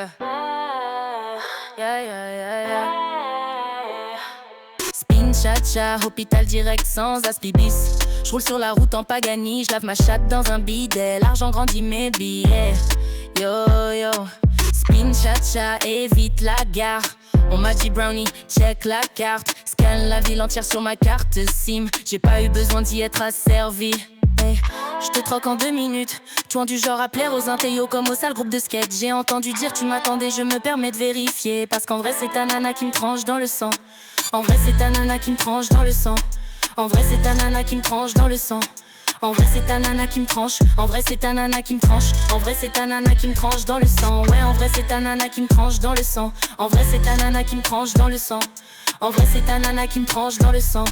yeah. Yeah, yeah, yeah, yeah. Spin, cha-cha, hôpital direct sans aspibis. J'roule sur la route en Pagani, j'lave ma chatte dans un bidet. L'argent grandit mes billets. Yo, yo. Spin, cha-cha, évite la gare. On m'a dit brownie, check la carte. Scanne la ville entière sur ma carte SIM. J'ai pas eu besoin d'y être asservi. Hey, j'te troque en 2 minutes. Toi du genre à plaire aux intéos comme au sale groupe de skate. J'ai entendu dire tu m'attendais, je me permets de vérifier. Parce qu'en vrai c'est ta nana qui me tranche dans le sang. En vrai c'est ta nana qui me tranche dans le sang. En vrai c'est ta nana qui me tranche dans le sang. En vrai c'est ta nana qui me tranche. En vrai c'est ta nana qui me tranche. En vrai c'est ta nana qui me tranche dans le sang. Ouais en vrai c'est ta nana qui me tranche dans le sang. En vrai c'est ta nana qui me tranche dans le sang. En vrai c'est ta nana qui me tranche dans le sang.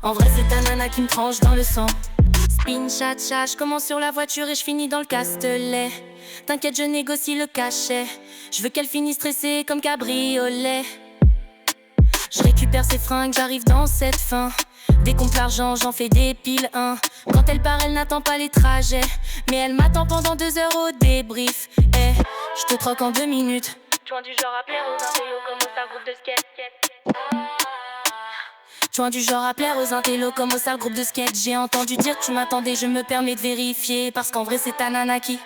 En vrai c'est ta nana qui me tranche dans le sang. Spin, cha-cha, je commence sur la voiture et je finis dans le Castellet. T'inquiète, je négocie le cachet. Je veux qu'elle finisse stressée comme cabriolet. Je récupère ses fringues, j'arrive dans cette fin. Décompte l'argent, j'en fais des piles 1. Quand elle part, elle n'attend pas les trajets. Mais elle m'attend pendant 2 heures au débrief. Eh, je te troque en 2 minutes. Toi du genre à plaire aux intellos comme au sale groupe de skate. Toi du genre à plaire aux intellos comme au sale groupe de skate. J'ai entendu dire que tu m'attendais, je me permets de vérifier. Parce qu'en vrai c'est ta nana qui...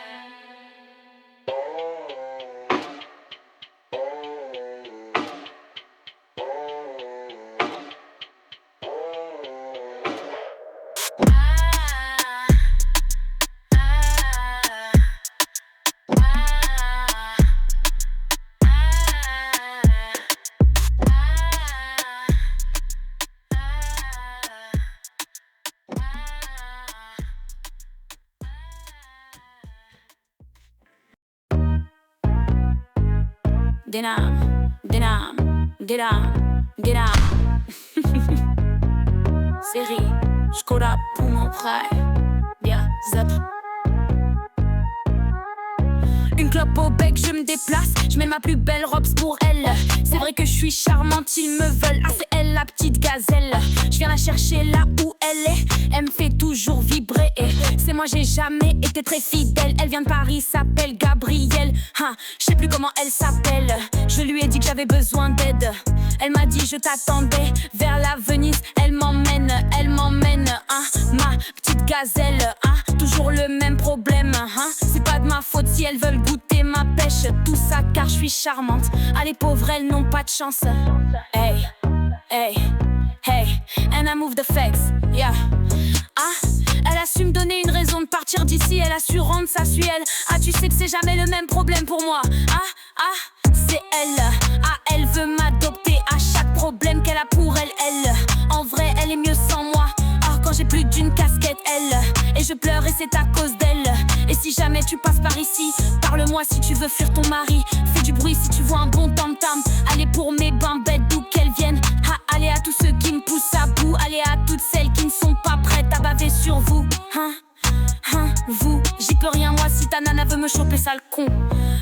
Dinam. Série, j'coda pour mon prêt. Bien, zap. Une clope au bec, je me déplace. Je mets ma plus belle robe pour elle. C'est vrai que je suis charmante, ils me veulent. Ah, c'est elle la petite gazelle. Je viens la chercher là où elle est. Elle me fait toujours vibrer. C'est moi, j'ai jamais été très fidèle. Elle vient de Paris, s'appelle Gabrielle. Je sais plus comment elle s'appelle. Je lui ai dit que j'avais besoin d'aide. Elle m'a dit je t'attendais vers la Venise. Elle m'emmène, ma petite gazelle. Toujours le même problème. C'est pas de ma faute si elles veulent goûter ma pêche. Tout ça car je suis charmante. Ah les pauvres elles n'ont pas de chance. Hey, hey, hey. And I move the facts, yeah. Elle a su me donner une raison de partir d'ici. Elle a su rendre ça suit elle. Tu sais que c'est jamais le même problème pour moi. C'est elle. Elle veut m'adopter à chaque problème qu'elle a pour elle. En vrai elle est mieux sans moi. Quand j'ai plus d'une casquette elle. Et je pleure et c'est à cause d'elle. Et si jamais tu passes par ici, parle-moi si tu veux fuir ton mari. Fais du bruit si tu vois un bon tam-tam. Allez pour mes bimbettes d'où qu'elles viennent. Allez à tous ceux qui me poussent à bout. Allez à toutes celles qui ne sont pas prêtes à baver sur vous. Vous, j'y peux rien moi si ta nana veut me choper sale con.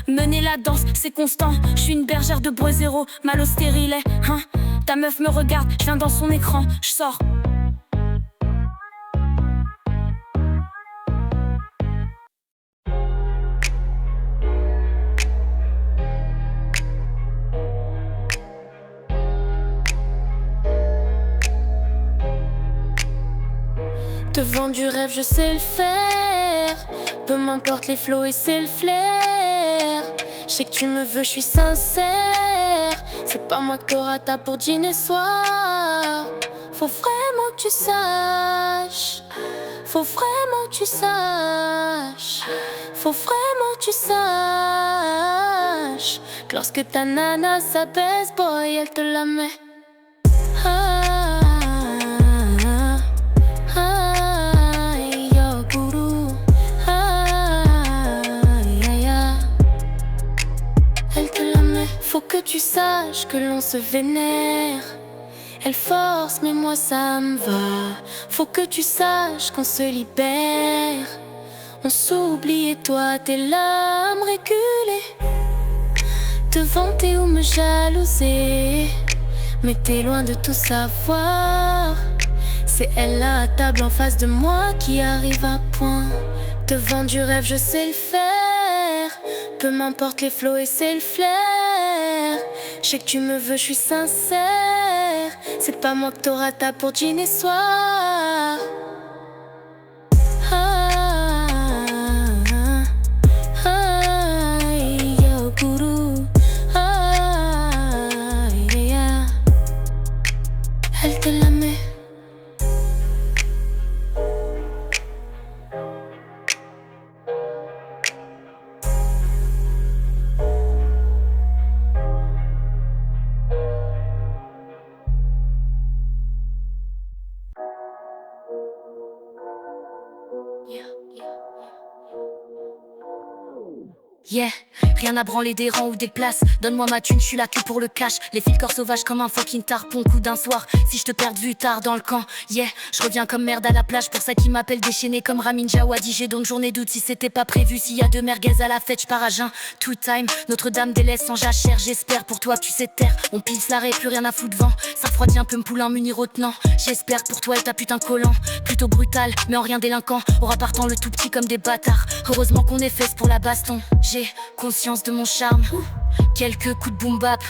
Mener la danse, c'est constant. Je suis une bergère de Brezero, mal au stérilet. Ta meuf me regarde, je viens dans son écran, je sors. Te vendre du rêve, je sais le faire. Peu m'importe les flots et c'est le flair. Je sais que tu me veux, je suis sincère. C'est pas moi que t'auras ta pour dîner soir. Faut vraiment que tu saches. Faut vraiment que tu saches. Faut vraiment que tu saches que lorsque ta nana s'abaisse, boy, elle te la met. Faut que tu saches que l'on se vénère. Elle force mais moi ça me va. Faut que tu saches qu'on se libère. On s'oublie et toi t'es là à me reculer. Te vanter ou me jalouser. Mais t'es loin de tout savoir. C'est elle là à table en face de moi qui arrive à point. Te vendre du rêve je sais le faire. peu m'importe les flots et c'est le flair. Je sais que tu me veux, je suis sincère. C'est pas moi que t'auras ta pour dîner soir. Yo, gourou. Yeah. Elle te la met. Yeah, rien à branler des rangs ou des places. Donne-moi ma thune, je suis là que pour le cash. Les fils corps sauvages comme un fucking tarpon. Coup d'un soir, si je te perds de vue tard dans le camp. Yeah, je reviens comme merde à la plage. Pour ça qu'ils m'appellent déchaîné comme Ramin Djawadi. J'ai donc journée d'août si c'était pas prévu. S'il y a deux merguez à la fête, je pars à jeun. Tout time, Notre-Dame délaisse sans jachère. J'espère pour toi que tu sais te taire. On pile l'arrêt, plus rien à foutre vent. Ça refroidit un peu me poulain munir au tenant. J'espère que pour toi et ta putain collant. Plutôt brutal, mais en rien délinquant. Aura partant le tout petit comme des bâtards. Heureusement qu'on est fesses pour la baston. J'ai conscience de mon charme. Quelques coups de boom bap.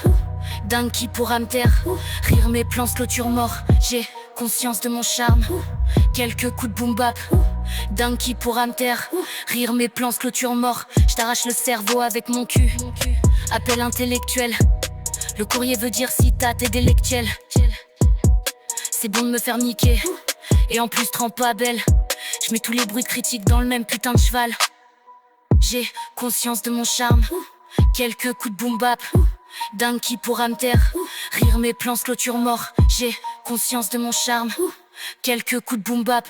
Dingue qui pourra me taire. Rire mes plans, clôture mort. J'ai conscience de mon charme. Quelques coups de boom bap. Dingue qui pourra me taire. Rire mes plans, clôture mort. Je t'arrache le cerveau avec mon cul. Appel intellectuel. Le courrier veut dire citate et délectuel. C'est bon de me faire niquer. Et en plus trempe pas belle. Je mets tous les bruits critiques dans le même putain de cheval. J'ai conscience de mon charme. Quelques coups de boom bap. Dingue qui pourra me taire. Rire mes plans, clôture mort. J'ai conscience de mon charme. Quelques coups de boom bap.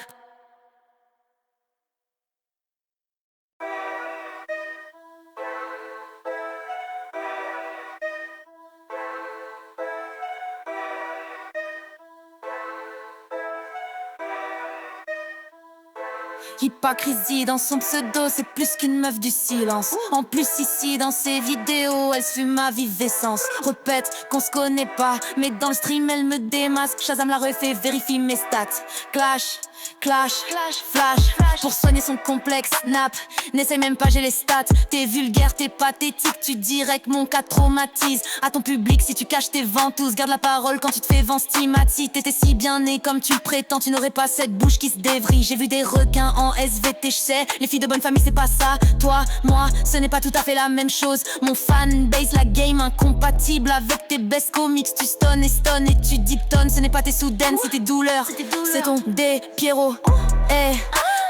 Hypocrisie dans son pseudo, c'est plus qu'une meuf du silence. En plus ici dans ses vidéos, elle suit ma vive essence. Répète qu'on se connaît pas, mais dans le stream elle me démasque. Shazam la refait, vérifie mes stats. Clash, flash, pour soigner son complexe. Nap, n'essaye même pas, j'ai les stats. T'es vulgaire, t'es pathétique, tu dirais que mon cas traumatise. À ton public, si tu caches tes ventouses, garde la parole quand tu te fais vent stigmatique. T'étais si bien né comme tu le prétends, tu n'aurais pas cette bouche qui se dévrille. J'ai vu des requins en SVT, je sais, les filles de bonne famille c'est pas ça. Toi, moi, ce n'est pas tout à fait la même chose. Mon fanbase, la game incompatible avec tes best comics. Tu stun et tu dictonnes, ce n'est pas tes soudaines, c'est tes douleurs. C'est ton dé, Pierrot,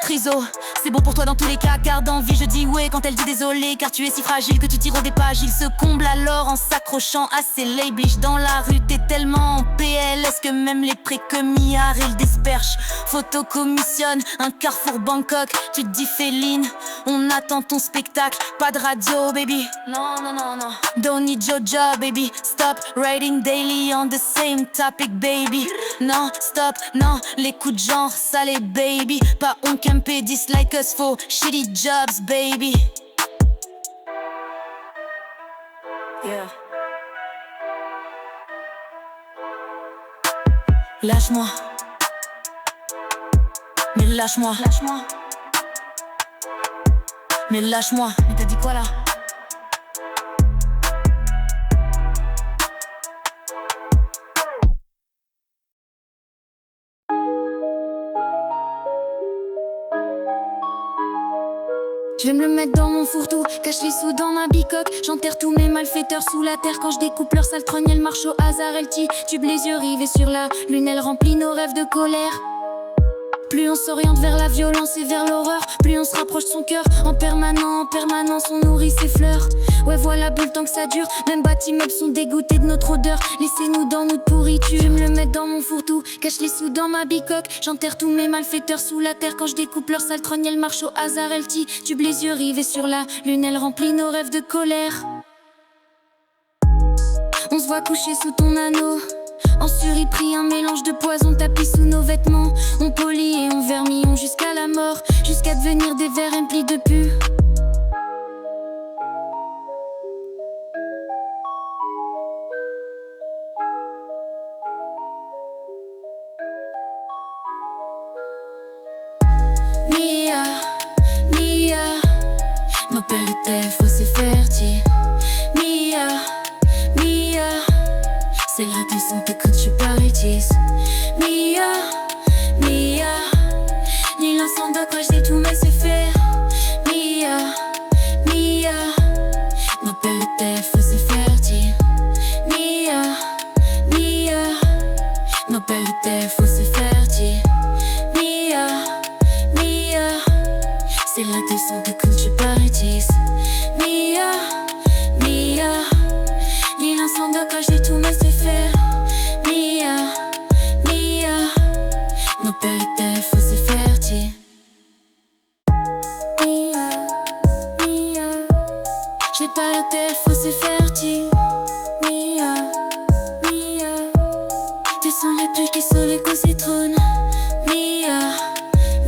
Triso, c'est bon pour toi dans tous les cas, car d'envie je dis ouais quand elle dit désolé, car tu es si fragile que tu tires au dépage. Il se comble alors en s'accrochant à ses labels. Dans la rue t'es tellement en PLS que même les précomiars ils disperchent. Photo commissionne, un carrefour Bangkok, tu te dis féline, on attend ton spectacle. Pas de radio baby, non. Don't need your job baby, stop writing daily on the same topic baby. Non, stop, non, les coups de genre salés baby. Pas on campé, dislike us for shitty jobs baby. Yeah. Lâche-moi. Mais lâche-moi. Mais lâche-moi. Mais t'as dit quoi là? Je vais me le mettre dans mon fourre-tout, cache les sous dans ma bicoque. J'enterre tous mes malfaiteurs sous la terre. Quand je découpe leur sale trogne, elle marche au hasard, elle tube les yeux rivés sur la lune, elle remplit nos rêves de colère. Plus on s'oriente vers la violence et vers l'horreur, plus on se rapproche de son cœur. En permanence on nourrit ses fleurs. Ouais voilà, le temps que ça dure. Même bâtiments sont dégoûtés de notre odeur. Laissez-nous dans notre pourriture. Je vais me le mettre dans mon fourre-tout, cache les sous dans ma bicoque. J'enterre tous mes malfaiteurs sous la terre. Quand je découpe leur sale trogne, elle marche au hasard, elle tube les yeux rivés sur la lune, elle remplit nos rêves de colère. On se voit coucher sous ton anneau, en suripris, un mélange de poison tapis sous nos vêtements. On polit et on vermillon jusqu'à la mort, jusqu'à devenir des vers remplis de pu. Nia, ma pères étaient faux et fertiles. Mia, Mia, c'est la descente que tu paradis. Mia, Mia, ni l'ensemble de quoi j'ai tous mes effets. Mia, Mia, nos pères étaient faux et fertiles. Mia, Mia, nos pères étaient faux et fertiles. Mia, Mia, c'est la descente que tu paradis. Mia, Mia, ni l'ensemble de quoi j'ai tous mes effets. Mia, Mia, nos pères étaient faux et fertiles. Mia, Mia, j'ai pas la tête fausse et fertile. Mia, Mia, tes sont les plus qui sont les coups citrons. Mia,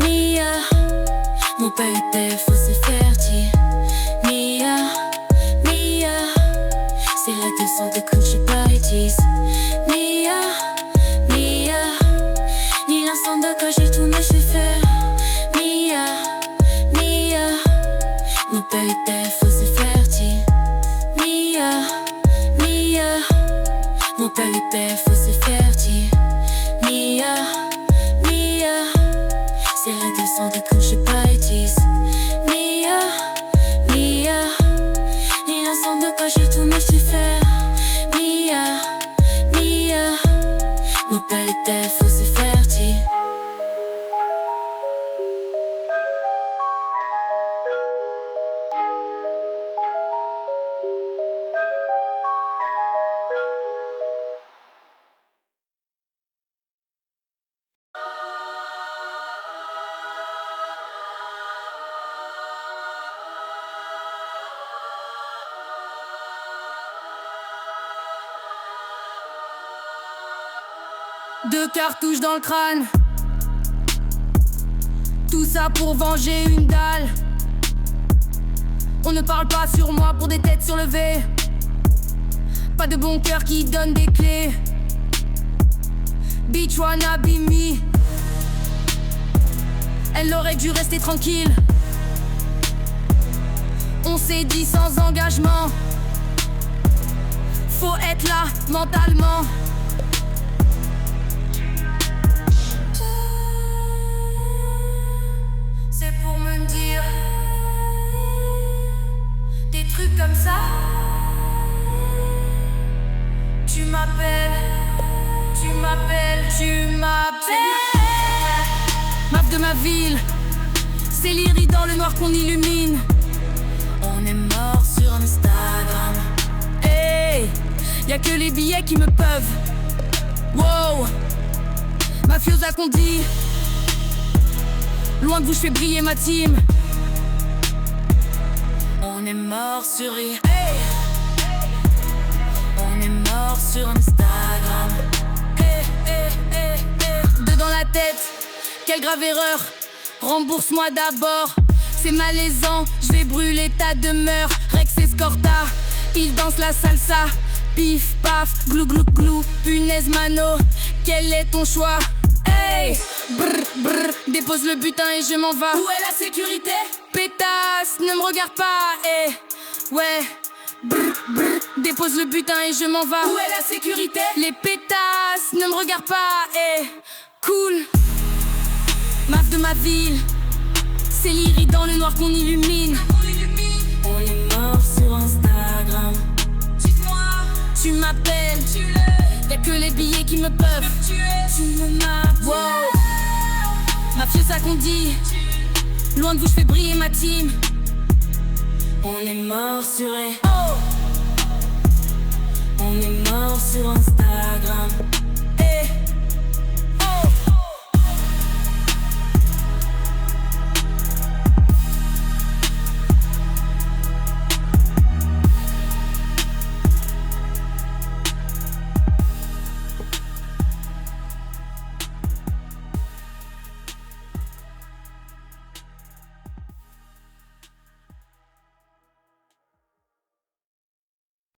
Mia, mon père était fausse et fertile. Mia, Mia, c'est la descente que je paradis. Mia, Mia, ni l'instant de quoi j'ai tous mes cheveux. Mia, Mia, mon père était fausse et fertile. Mia, Mia, mon père était fausse et fertile. Mia, Mia, c'est la descente que je paradis. Mia, Mia, ni l'instant de quoi j'ai tous mes cheveux. Mia, Mia, mon père était fausse et fertile. Deux cartouches dans le crâne, tout ça pour venger une dalle. On ne parle pas sur moi pour des têtes surlevées. Pas de bon cœur qui donne des clés. Bitch wanna be me. Elle aurait dû rester tranquille. On s'est dit sans engagement. Faut être là mentalement. C'est pour me dire des trucs comme ça. Tu m'appelles, tu m'appelles, tu m'appelles. Meuf de ma ville, c'est l'Iri dans le noir qu'on illumine. On est mort sur Instagram. Hey, y'a que les billets qui me peuvent. Wow, mafiosa qu'on dit. Loin de vous, je fais briller ma team. On est mort sur I. Hey. On est mort sur Instagram. Hey, hey, hey, hey. Deux dans la tête, quelle grave erreur. Rembourse-moi d'abord. C'est malaisant, je vais brûler ta demeure. Rex Escorta, il danse la salsa. Pif, paf, glou, glou, glou. Punaise mano, quel est ton choix? Hey, brr, brr, dépose le butin et je m'en vais. Où est la sécurité? Pétasse, ne me regarde pas, eh, ouais. Brr, brr, dépose le butin et je m'en vais. Où est la sécurité? Les pétasses, ne me regarde pas, eh, cool. Maf de ma ville, c'est l'Iri dans le noir qu'on illumine. On est mort sur Instagram. Dites-moi, tu m'appelles, y'a que les billets qui me peuvent. Tu me m'appelles. Wow, mafiosa qu'on dit. Loin de vous, je fais briller ma team. On est mort sur oh. On est mort sur Instagram. Hey. Oh.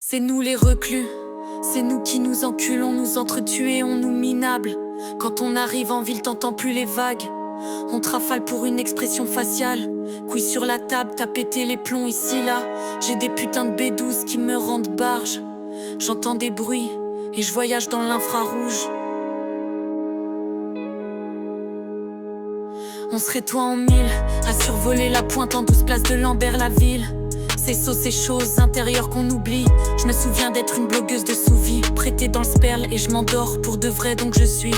C'est nous les reclus, c'est nous qui nous enculons, nous entretués, on nous minable. Quand on arrive en ville, t'entends plus les vagues. On trafale pour une expression faciale. Couille sur la table, t'as pété les plombs ici là. J'ai des putains de B12 qui me rendent barge. J'entends des bruits et je voyage dans l'infrarouge. On serait toi en mille à survoler la pointe en 12 places de Lambert la ville. Ces sauts, ces choses intérieures qu'on oublie. Je me souviens d'être une blogueuse de sous-vie, prêtée dans le sperle et je m'endors pour de vrai donc je suis.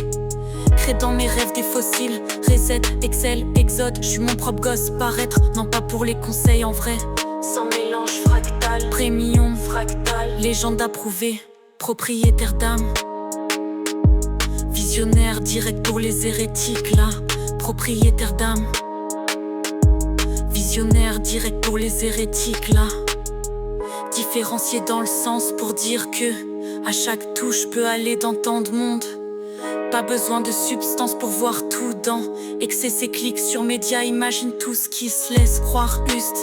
Crée dans mes rêves des fossiles, reset, Excel, exode. Je suis mon propre gosse, paraître, non pas pour les conseils en vrai. Sans mélange fractal, premium, fractal. Légende approuvée, propriétaire d'âme. Visionnaire direct pour les hérétiques là. Propriétaire d'âme. Visionnaire direct pour les hérétiques là. Différencié dans le sens pour dire que à chaque touche peut aller dans tant de monde. Pas besoin de substance pour voir tout dans excès et clics sur médias, imagine tout ce qui se laisse croire juste.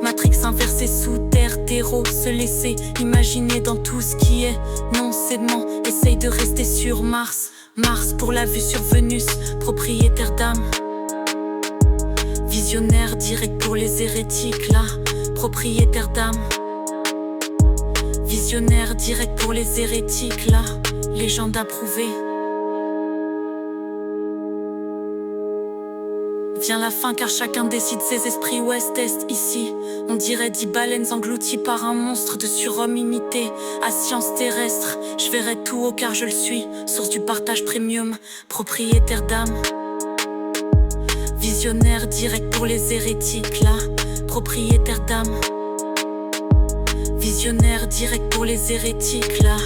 Matrix inversée sous terre, terreau, se laisser imaginer dans tout ce qui est non-cédement. Essaye de rester sur Mars, Mars pour la vue sur Vénus, propriétaire d'âme. Visionnaire direct pour les hérétiques là, propriétaire d'âme. Visionnaire direct pour les hérétiques là, légende approuvée. Vient la fin car chacun décide ses esprits ouest-est ici. On dirait 10 baleines englouties par un monstre de surhomme imité. À science terrestre, je verrai tout haut car je le suis. Source du partage premium, propriétaire d'âme. Visionnaire direct pour les hérétiques là, propriétaire d'âme. Visionnaire direct pour les hérétiques là.